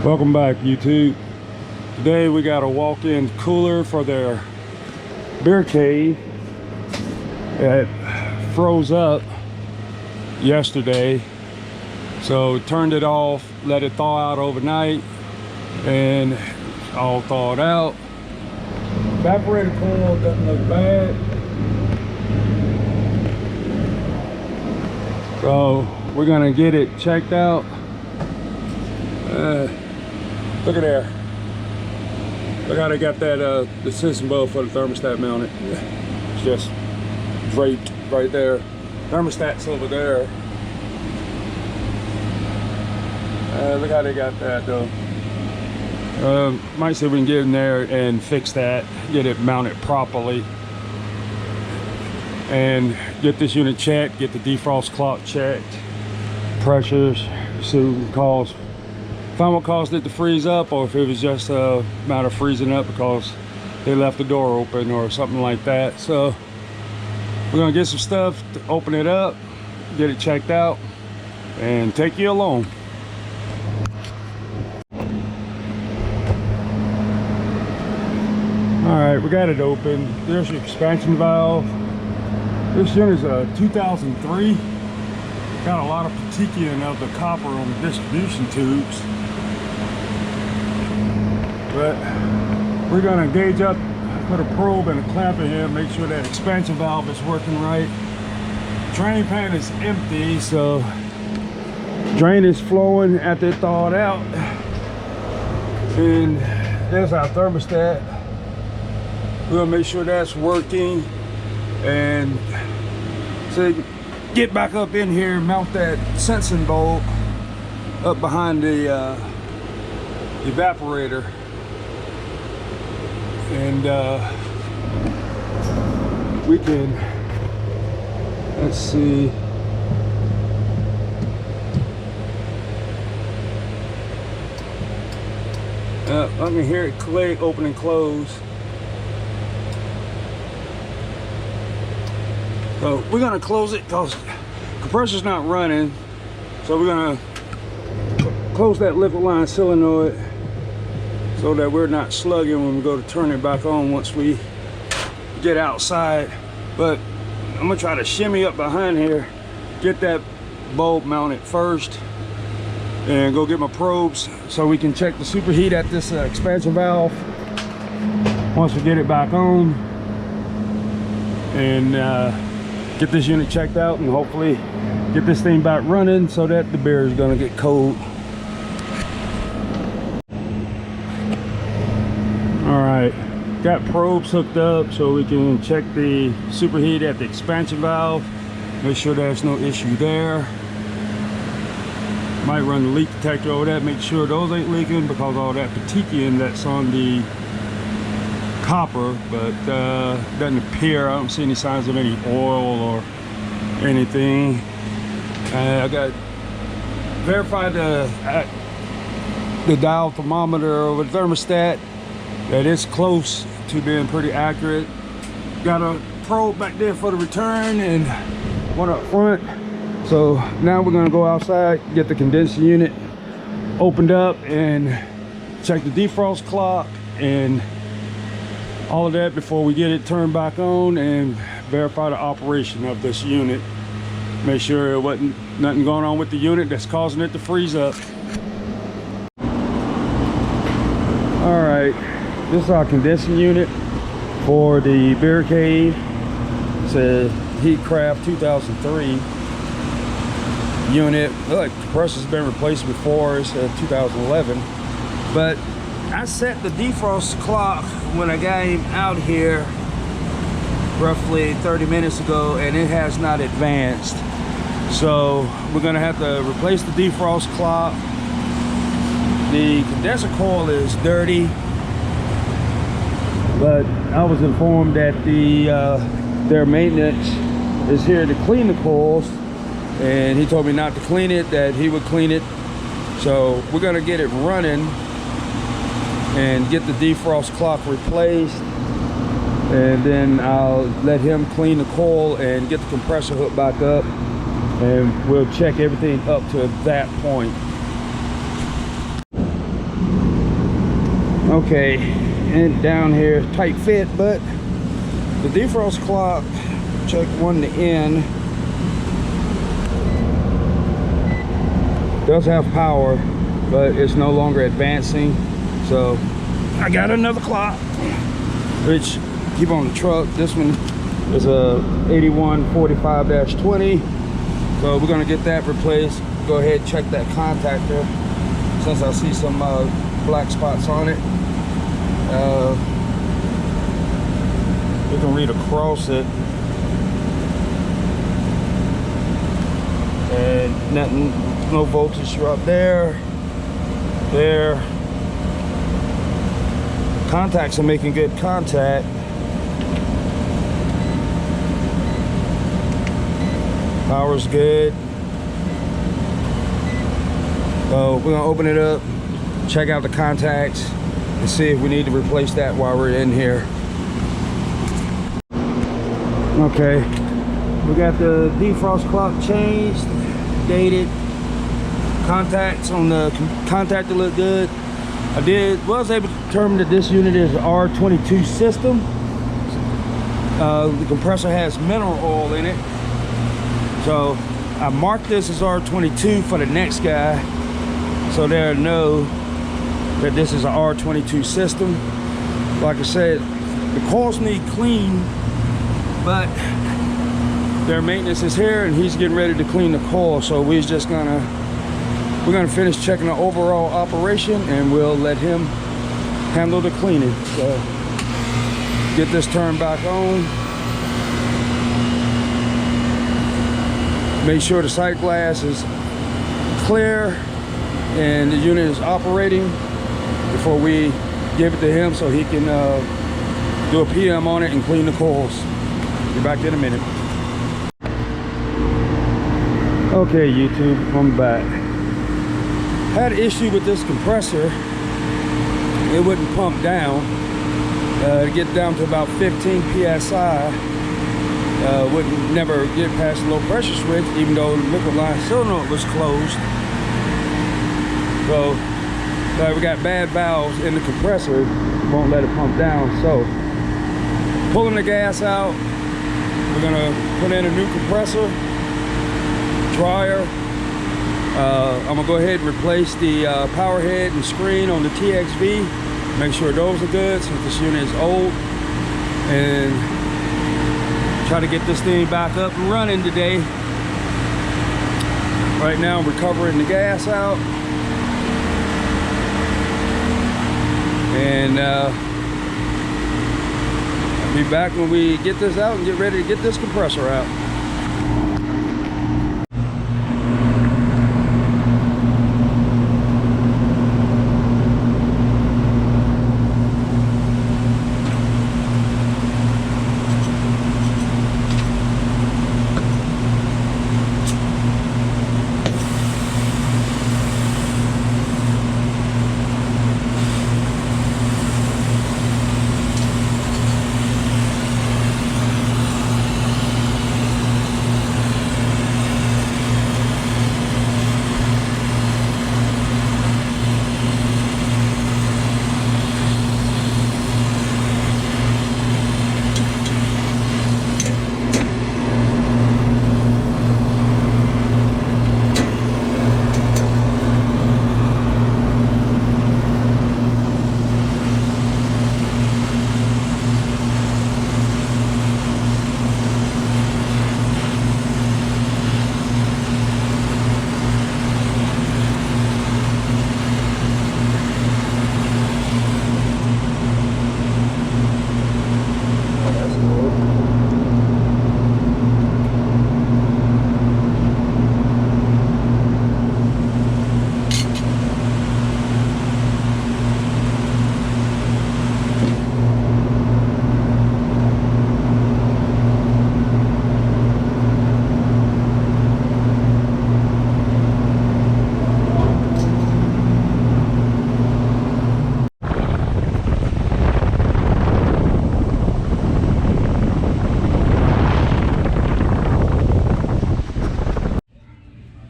Welcome back, YouTube. Today we got a walk-in cooler for their beer cave. It froze up yesterday, so turned it off, let it thaw out overnight, and it's all thawed out. Evaporator coil doesn't look bad, so we're gonna get it checked out. Look at there. Look how they got that the system bulb for the thermostat mounted. It's just draped right there. Thermostat's over there. Look how they got that though. Might see if we can get in there and fix that, get it mounted properly, and get this unit checked, get the defrost clock checked, pressures, see what find what caused it to freeze up, or if it was just a matter of freezing up because they left the door open or something like that. So we're gonna get some stuff to open it up, get it checked out, and take you along. All right, we got it open. There's your expansion valve. This unit's a 2003. Got a lot of petition of the copper on the distribution tubes. But we're gonna gauge up, put a probe and a clamp in here, make sure that expansion valve is working right. Drain pan is empty, so drain is flowing after it thawed out. And there's our thermostat. We're gonna make sure that's working, and so get back up in here, mount that sensing bulb up behind the evaporator, and we can, let's see, I can hear it click, open and close. So we're gonna close it because compressor's not running. So we're gonna close that liquid line solenoid so that we're not slugging when we go to turn it back on once we get outside. But I'm gonna try to shimmy up behind here, get that bulb mounted first, and go get my probes so we can check the superheat at this expansion valve once we get it back on, and get this unit checked out, and hopefully get this thing back running so that the beer is gonna get cold. All right, got probes hooked up so we can check the superheat at the expansion valve, make sure there's no issue there. Might run the leak detector over that, make sure those ain't leaking because all that petition that's on the copper, but doesn't appear. I don't see any signs of any oil or anything. I got verified the dial thermometer over the thermostat that it's close to being pretty accurate. Got a probe back there for the return and one up front. So now we're gonna go outside, get the condenser unit opened up, and check the defrost clock and all of that before we get it turned back on, and verify the operation of this unit. Make sure it wasn't nothing going on with the unit that's causing it to freeze up. All right, this is our condensing unit for the beer cave. It's a Heatcraft 2003 unit. Look, the compressor's been replaced before. It's a 2011, but I set the defrost clock when I got him out here roughly 30 minutes ago, and it has not advanced. So we're gonna have to replace the defrost clock. The condenser coil is dirty, but I was informed that their maintenance is here to clean the coils, and he told me not to clean it, that he would clean it. So we're gonna get it running and get the defrost clock replaced, and then I'll let him clean the coil and get the compressor hooked back up, and we'll check everything up to that point. Okay, and down here, tight fit, but the defrost clock, check one to end, does have power, but it's no longer advancing. So I got another clock, which keep on the truck. This one is a 8145-20. So we're gonna get that replaced. Go ahead and check that contactor, since I see some black spots on it. You can read across it, and nothing, no voltage drop there. Contacts are making good contact. Power's good. So we're gonna open it up, check out the contacts, and see if we need to replace that while we're in here. Okay, we got the defrost clock changed, dated. Contacts on the contactor look good. I was able to determine that this unit is an R22 system. The compressor has mineral oil in it, so I marked this as R22 for the next guy, so they'll know that this is an R22 system. Like I said, the coils need clean, but their maintenance is here and he's getting ready to clean the coil. So we're gonna finish checking the overall operation and we'll let him handle the cleaning. So get this turned back on. Make sure the sight glass is clear and the unit is operating before we give it to him, so he can do a PM on it and clean the coils. Be back in a minute. Okay, YouTube, I'm back. Had an issue with this compressor. It wouldn't pump down. To get down to about 15 psi. Wouldn't never get past the low pressure switch, even though the liquid line cylinder was closed. So we got bad valves in the compressor, won't let it pump down. So pulling the gas out, we're gonna put in a new compressor, dryer. I'm gonna go ahead and replace the power head and screen on the TXV. Make sure those are good since this unit is old, and try to get this thing back up and running today. Right now I'm recovering the gas out, and I'll be back when we get this out and get ready to get this compressor out.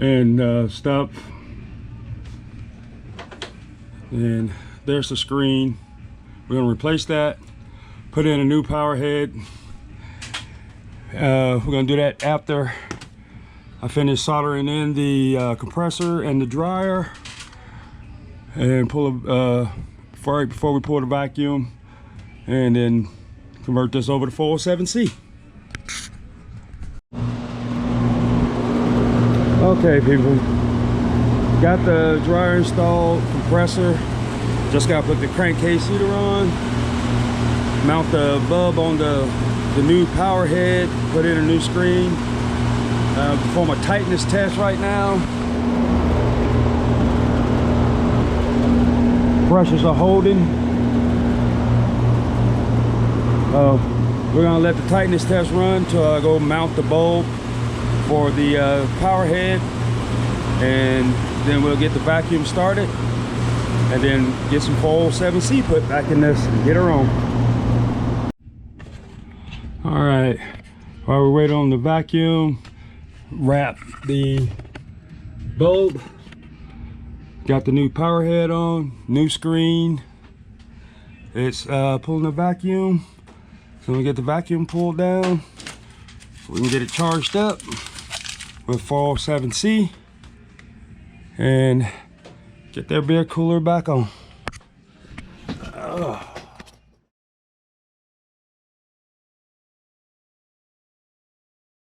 And stop, and there's the screen. We're gonna replace that, put in a new power head. We're gonna do that after I finish soldering in the compressor and the dryer, and pull right before we pull the vacuum, and then convert this over to 407C. Okay, people, got the dryer installed, compressor. Just gotta put the crankcase heater on, mount the bulb on the new power head, put in a new screen, perform a tightness test right now. Brushes are holding. We're gonna let the tightness test run till I go mount the bulb for the power head, and then we'll get the vacuum started, and then get some 407C put back in this and get her on. All right, while we wait on the vacuum, wrap the bulb. Got the new power head on, new screen. It's pulling the vacuum. So we get the vacuum pulled down, we can get it charged up with 407C and get their beer cooler back on.